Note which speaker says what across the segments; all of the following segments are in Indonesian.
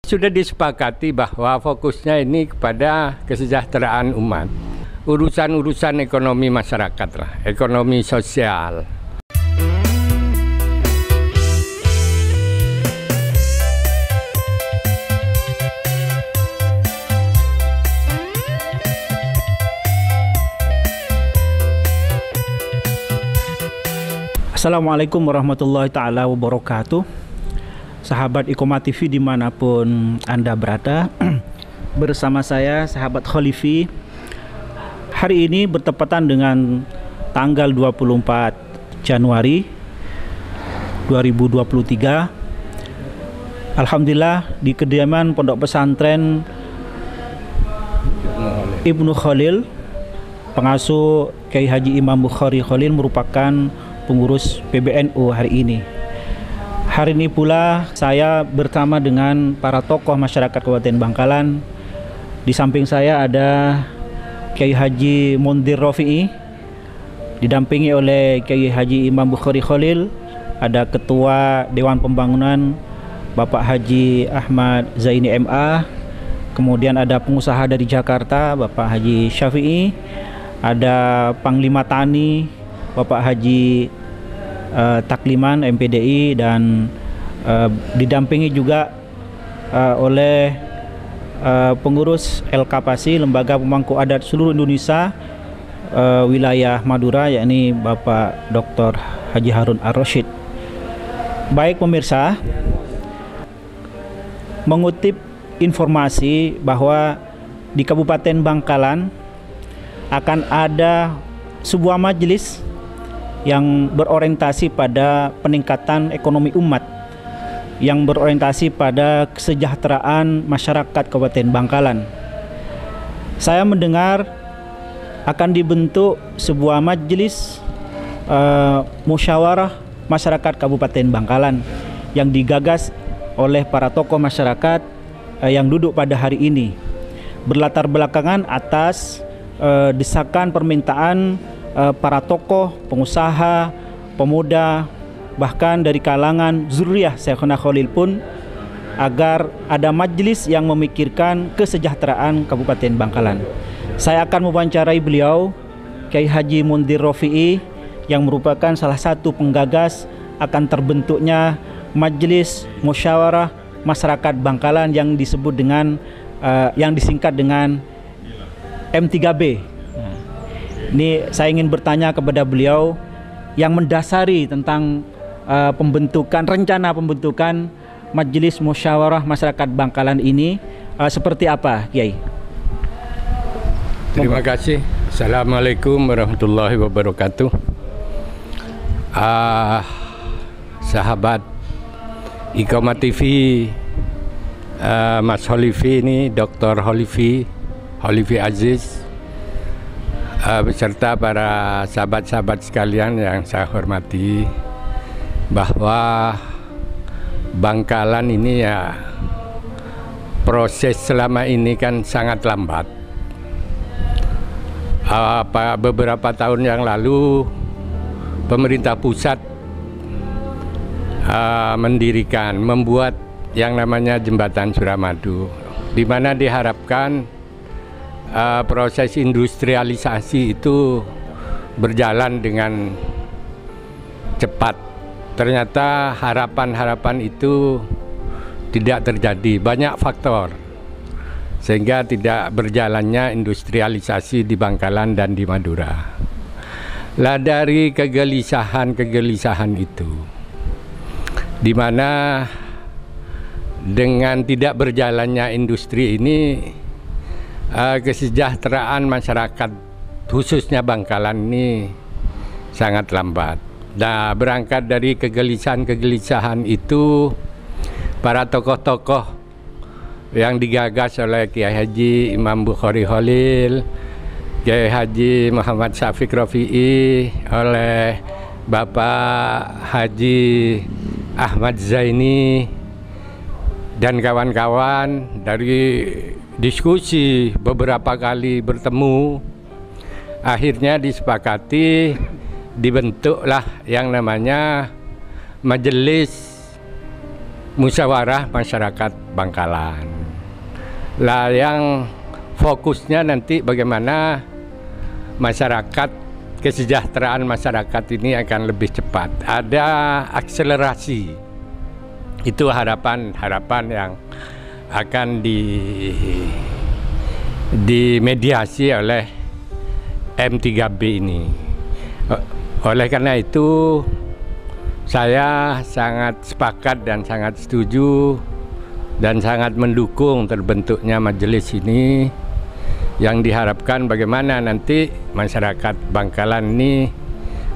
Speaker 1: Sudah disepakati bahwa fokusnya ini kepada kesejahteraan umat, urusan-urusan ekonomi masyarakat lah, ekonomi sosial.
Speaker 2: Assalamualaikum warahmatullahi ta'ala wabarakatuh. Sahabat Iqomah TV dimanapun Anda berada, bersama saya sahabat Khalifi. Hari ini bertepatan dengan tanggal 24 Januari 2023. Alhamdulillah, di kediaman Pondok Pesantren Ibnu Khalil, pengasuh Kiai Haji Imam Bukhari Khalil merupakan pengurus PBNU hari ini. Hari ini pula saya bersama dengan para tokoh masyarakat Kabupaten Bangkalan. Di samping saya ada Kiai Haji Mondir Rafi'i, didampingi oleh Kiai Haji Imam Bukhari Khalil. Ada Ketua Dewan Pembangunan Bapak Haji Ahmad Zaini MA. Kemudian ada pengusaha dari Jakarta Bapak Haji Syafi'i. Ada Panglima Tani Bapak Haji Takliman MPDI, dan didampingi juga oleh pengurus LKPASI, Lembaga Pemangku Adat Seluruh Indonesia wilayah Madura, yakni Bapak Dr. Haji Harun Ar-Rasyid. Baik pemirsa, mengutip informasi bahwa di Kabupaten Bangkalan akan ada sebuah majelis yang berorientasi pada peningkatan ekonomi umat, yang berorientasi pada kesejahteraan masyarakat Kabupaten Bangkalan. Saya mendengar akan dibentuk sebuah majelis musyawarah masyarakat Kabupaten Bangkalan yang digagas oleh para tokoh masyarakat yang duduk pada hari ini, berlatar belakangan atas desakan permintaan para tokoh, pengusaha, pemuda, bahkan dari kalangan zuriyah Syekhuna Khalil pun, agar ada majelis yang memikirkan kesejahteraan Kabupaten Bangkalan. Saya akan mewawancarai beliau, Kiai Haji Mondir Rafi'i, yang merupakan salah satu penggagas akan terbentuknya Majelis Musyawarah Masyarakat Bangkalan yang disebut dengan yang disingkat dengan M3B. Ini saya ingin bertanya kepada beliau yang mendasari tentang rencana pembentukan Majelis Musyawarah Masyarakat Bangkalan ini seperti apa, Kiai?
Speaker 1: Terima kasih. Assalamualaikum warahmatullahi wabarakatuh. Sahabat Iqomah TV, Mas Khalifi ini, Dr. Khalifi Aziz, beserta para sahabat-sahabat sekalian yang saya hormati, bahwa Bangkalan ini ya proses selama ini kan sangat lambat. Beberapa tahun yang lalu pemerintah pusat membuat yang namanya Jembatan Suramadu, di mana diharapkan proses industrialisasi itu berjalan dengan cepat. Ternyata harapan-harapan itu tidak terjadi, banyak faktor sehingga tidak berjalannya industrialisasi di Bangkalan dan di Madura. Lah dari kegelisahan itu, di mana dengan tidak berjalannya industri ini, kesejahteraan masyarakat khususnya Bangkalan ini sangat lambat. Nah, berangkat dari kegelisahan itu, para tokoh-tokoh yang digagas oleh Kiai Haji Imam Bukhari Khalil, Kiai Haji Muhammad Syafiq Rafi'i, oleh Bapak Haji Ahmad Zaini dan kawan-kawan, dari diskusi beberapa kali bertemu, akhirnya disepakati dibentuklah yang namanya Majelis musyawarah masyarakat Bangkalan. Lah yang fokusnya nanti bagaimana masyarakat, kesejahteraan masyarakat ini akan lebih cepat. Ada akselerasi. Itu harapan yang akan dimediasi oleh M3B ini. Oleh karena itu saya sangat sepakat dan sangat setuju dan sangat mendukung terbentuknya majelis ini, yang diharapkan bagaimana nanti masyarakat Bangkalan ini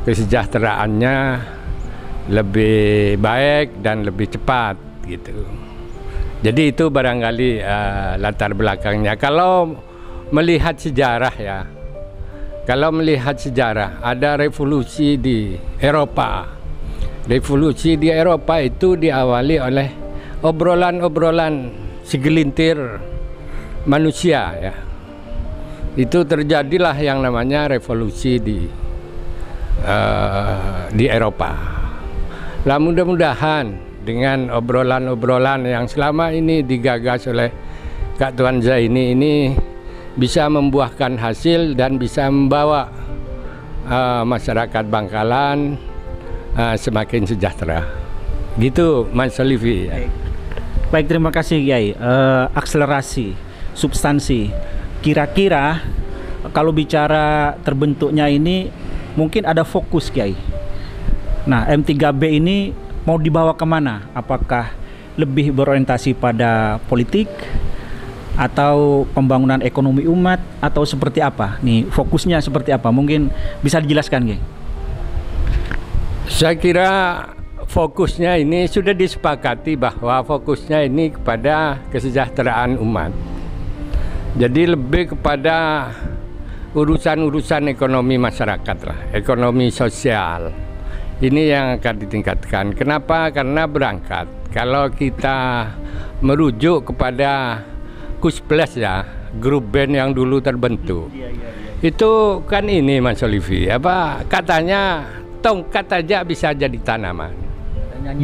Speaker 1: kesejahteraannya lebih baik dan lebih cepat gitu. Jadi itu barangkali latar belakangnya. Kalau melihat sejarah ya, kalau melihat sejarah, ada revolusi di Eropa. Revolusi di Eropa itu diawali oleh obrolan-obrolan segelintir manusia ya. Itu terjadilah yang namanya revolusi di Eropa. Lah mudah-mudahan dengan obrolan-obrolan yang selama ini digagas oleh Kak Tuan Zaini ini bisa membuahkan hasil dan bisa membawa masyarakat Bangkalan semakin sejahtera. Gitu Mas Solivi.
Speaker 2: Baik, terima kasih Kiai. Akselerasi, substansi. Kira-kira kalau bicara terbentuknya ini mungkin ada fokus Kiai. Nah, M3B ini mau dibawa kemana? Apakah lebih berorientasi pada politik atau pembangunan ekonomi umat atau seperti apa? Nih, fokusnya seperti apa? Mungkin bisa dijelaskan Kiai.
Speaker 1: Saya kira fokusnya ini sudah disepakati bahwa fokusnya ini kepada kesejahteraan umat. Jadi lebih kepada urusan-urusan ekonomi masyarakat lah, ekonomi sosial. Ini yang akan ditingkatkan. Kenapa? Karena berangkat. Kalau kita merujuk kepada Kusplus ya, grup band yang dulu terbentuk. Itu kan ini Mas Olivi, apa katanya tongkat aja bisa jadi tanaman.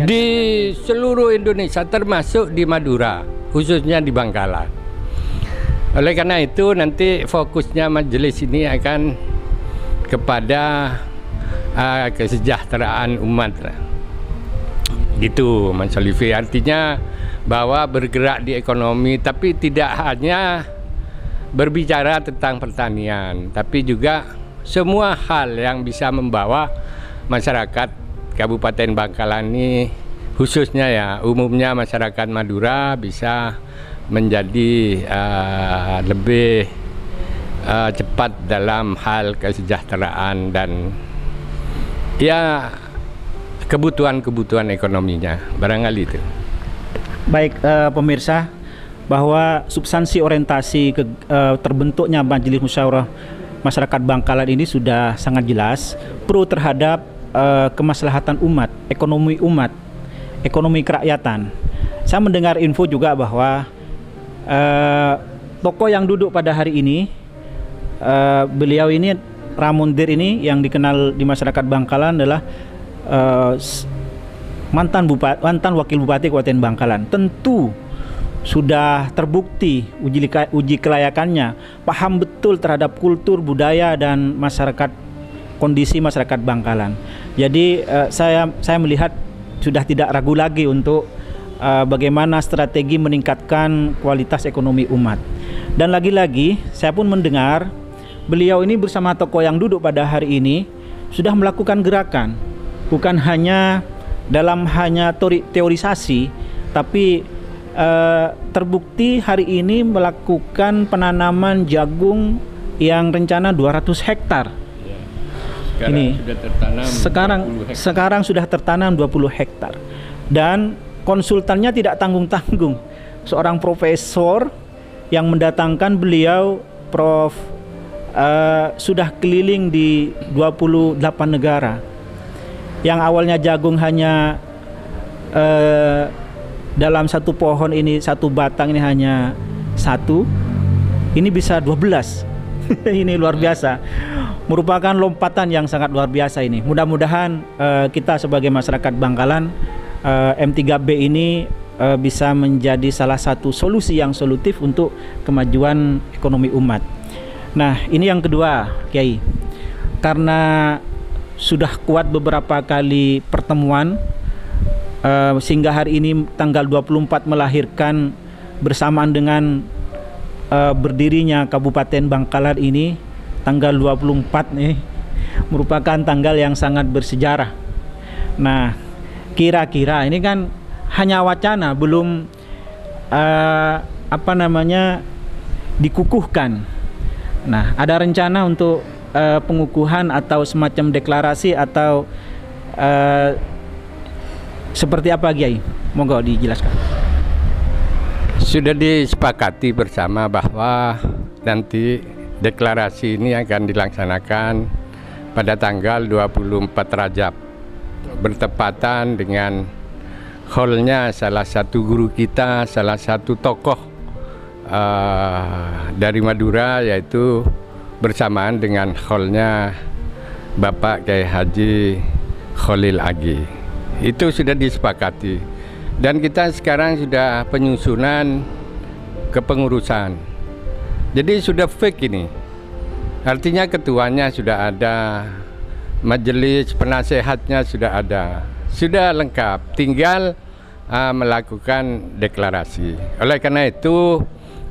Speaker 1: Di seluruh Indonesia termasuk di Madura, khususnya di Bangkalan. Oleh karena itu nanti fokusnya majelis ini akan kepada kesejahteraan umat. Gitu Mas Solivi, artinya bahwa bergerak di ekonomi, tapi tidak hanya berbicara tentang pertanian, tapi juga semua hal yang bisa membawa masyarakat Kabupaten Bangkalan ini, khususnya ya umumnya masyarakat Madura bisa menjadi lebih cepat dalam hal kesejahteraan dan ya kebutuhan-kebutuhan ekonominya, barangkali itu.
Speaker 2: Baik pemirsa, bahwa substansi orientasi terbentuknya Majelis Musyawarah Masyarakat Bangkalan ini sudah sangat jelas, pro terhadap kemaslahatan umat, ekonomi kerakyatan. Saya mendengar info juga bahwa tokoh yang duduk pada hari ini, beliau ini Ramundir ini yang dikenal di masyarakat Bangkalan adalah mantan wakil bupati Kabupaten Bangkalan. Tentu sudah terbukti uji kelayakannya, paham betul terhadap kultur, budaya dan kondisi masyarakat Bangkalan. Jadi saya melihat sudah tidak ragu lagi untuk bagaimana strategi meningkatkan kualitas ekonomi umat. Dan lagi-lagi saya pun mendengar beliau ini bersama tokoh yang duduk pada hari ini sudah melakukan gerakan, bukan hanya dalam teorisasi, tapi terbukti hari ini melakukan penanaman jagung yang rencana 200 hektar. Sekarang sudah tertanam 20 hektar. Dan konsultannya tidak tanggung-tanggung, seorang profesor yang mendatangkan beliau, Prof. Sudah keliling di 28 negara. Yang awalnya jagung hanya dalam satu pohon ini, satu batang ini hanya satu, ini bisa 12. Ini luar biasa, merupakan lompatan yang sangat luar biasa ini. Mudah-mudahan kita sebagai masyarakat Bangkalan, M3B ini bisa menjadi salah satu solusi yang solutif untuk kemajuan ekonomi umat. Nah, ini yang kedua, Kiai. Karena sudah kuat beberapa kali pertemuan, sehingga hari ini tanggal 24 melahirkan bersamaan dengan berdirinya Kabupaten Bangkalan ini, tanggal 24 nih merupakan tanggal yang sangat bersejarah. Nah, kira-kira ini kan hanya wacana, belum dikukuhkan. Nah, ada rencana untuk pengukuhan atau semacam deklarasi atau seperti apa, Kiai? Monggo dijelaskan.
Speaker 1: Sudah disepakati bersama bahwa nanti deklarasi ini akan dilaksanakan pada tanggal 24 Rajab, bertepatan dengan haulnya salah satu guru kita, salah satu tokoh dari Madura, yaitu bersamaan dengan haulnya Bapak Kiai Haji Khalil Agi. Itu sudah disepakati, dan kita sekarang sudah penyusunan kepengurusan. Jadi sudah fix ini. Artinya ketuanya sudah ada, majelis penasehatnya sudah ada, sudah lengkap, tinggal melakukan deklarasi. Oleh karena itu,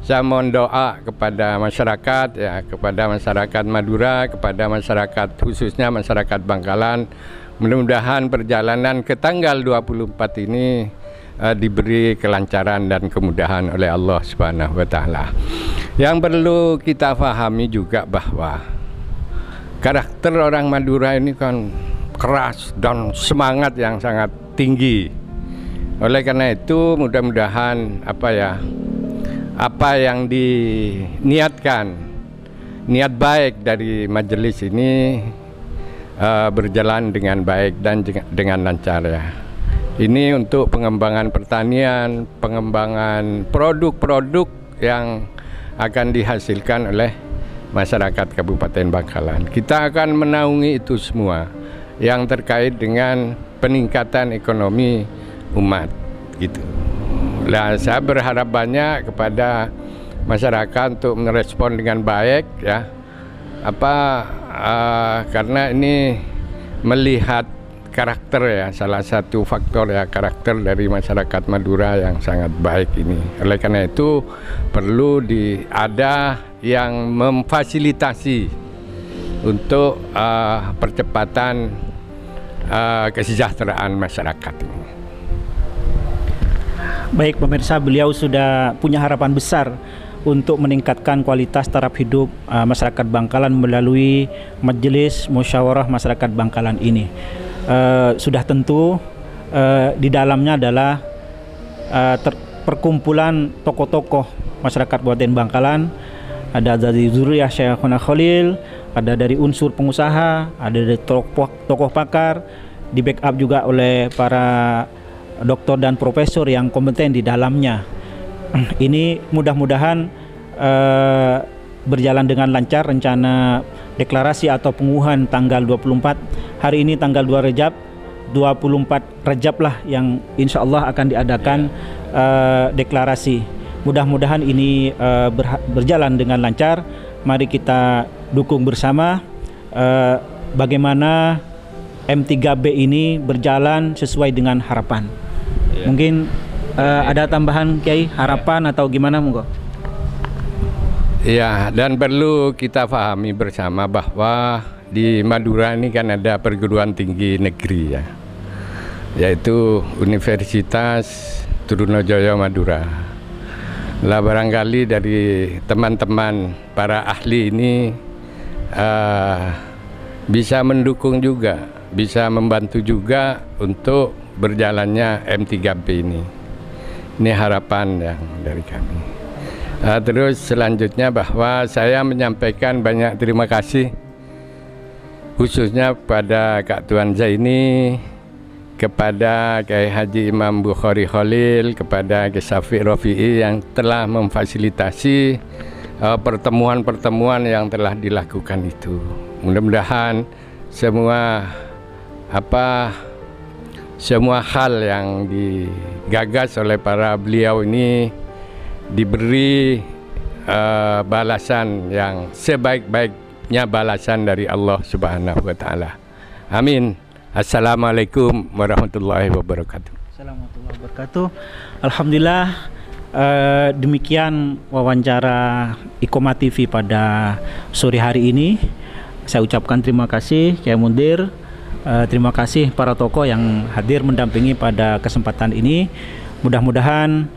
Speaker 1: saya mohon doa kepada masyarakat, ya, kepada masyarakat Madura, kepada masyarakat khususnya masyarakat Bangkalan, mudah-mudahan perjalanan ke tanggal 24 ini diberi kelancaran dan kemudahan oleh Allah Subhanahu wa Ta'ala. Yang perlu kita pahami juga bahwa karakter orang Madura ini kan keras dan semangat yang sangat tinggi. Oleh karena itu, mudah-mudahan apa yang diniatkan, niat baik dari majelis ini berjalan dengan baik dan dengan lancar, ya. Ini untuk pengembangan pertanian, pengembangan produk-produk yang akan dihasilkan oleh masyarakat Kabupaten Bangkalan. Kita akan menaungi itu semua yang terkait dengan peningkatan ekonomi umat, gitu. Nah, saya berharap banyak kepada masyarakat untuk merespon dengan baik, ya. Karena ini melihat karakter, ya, salah satu faktor, ya, karakter dari masyarakat Madura yang sangat baik ini. Oleh karena itu perlu ada yang memfasilitasi untuk percepatan kesejahteraan masyarakat ini.
Speaker 2: Baik pemirsa, beliau sudah punya harapan besar untuk meningkatkan kualitas taraf hidup masyarakat Bangkalan melalui Majelis Musyawarah Masyarakat Bangkalan ini. Sudah tentu di dalamnya adalah perkumpulan tokoh-tokoh masyarakat Kabupaten Bangkalan. Ada dari zuriyah Syekhuna Khalil, ada dari unsur pengusaha, ada dari tokoh pakar, di backup juga oleh para doktor dan profesor yang kompeten di dalamnya. Ini mudah-mudahan berjalan dengan lancar rencana deklarasi atau pengukuhan tanggal 24. Hari ini tanggal 2 Rajab, 24 Rajab lah yang insya Allah akan diadakan deklarasi. Mudah-mudahan ini berjalan dengan lancar. Mari kita dukung bersama bagaimana M3B ini berjalan sesuai dengan harapan. Mungkin ada tambahan, Kiai, harapan atau gimana, monggo?
Speaker 1: Ya, dan perlu kita pahami bersama bahwa di Madura ini kan ada perguruan tinggi negeri, ya, yaitu Universitas Trunojoyo Madura. Lah barangkali dari teman-teman para ahli ini bisa mendukung juga, bisa membantu juga untuk berjalannya M3B ini. Ini harapan yang dari kami. Terus selanjutnya bahwa saya menyampaikan banyak terima kasih khususnya kepada Kak Tuan Zaini, kepada Kiai Haji Imam Bukhari Khalil, kepada Kiai Syafiq Rafi'i yang telah memfasilitasi pertemuan-pertemuan yang telah dilakukan itu. Mudah-mudahan semua semua hal yang digagas oleh para beliau ini diberi balasan yang sebaik-baiknya balasan dari Allah Subhanahu wa taala. Amin. Assalamualaikum warahmatullahi wabarakatuh.
Speaker 2: Assalamualaikum warahmatullahi wabarakatuh. Alhamdulillah, demikian wawancara Iqomah TV pada sore hari ini. Saya ucapkan terima kasih Kiai Mundir. Terima kasih para tokoh yang hadir mendampingi pada kesempatan ini. Mudah-mudahan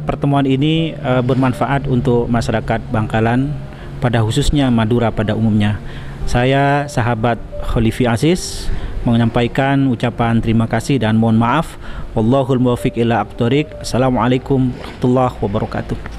Speaker 2: pertemuan ini bermanfaat untuk masyarakat Bangkalan, pada khususnya Madura pada umumnya. Saya sahabat Khalifi Aziz menyampaikan ucapan terima kasih dan mohon maaf. Wallahul muwaffiq ila aqthoriq. Assalamualaikum warahmatullahi wabarakatuh.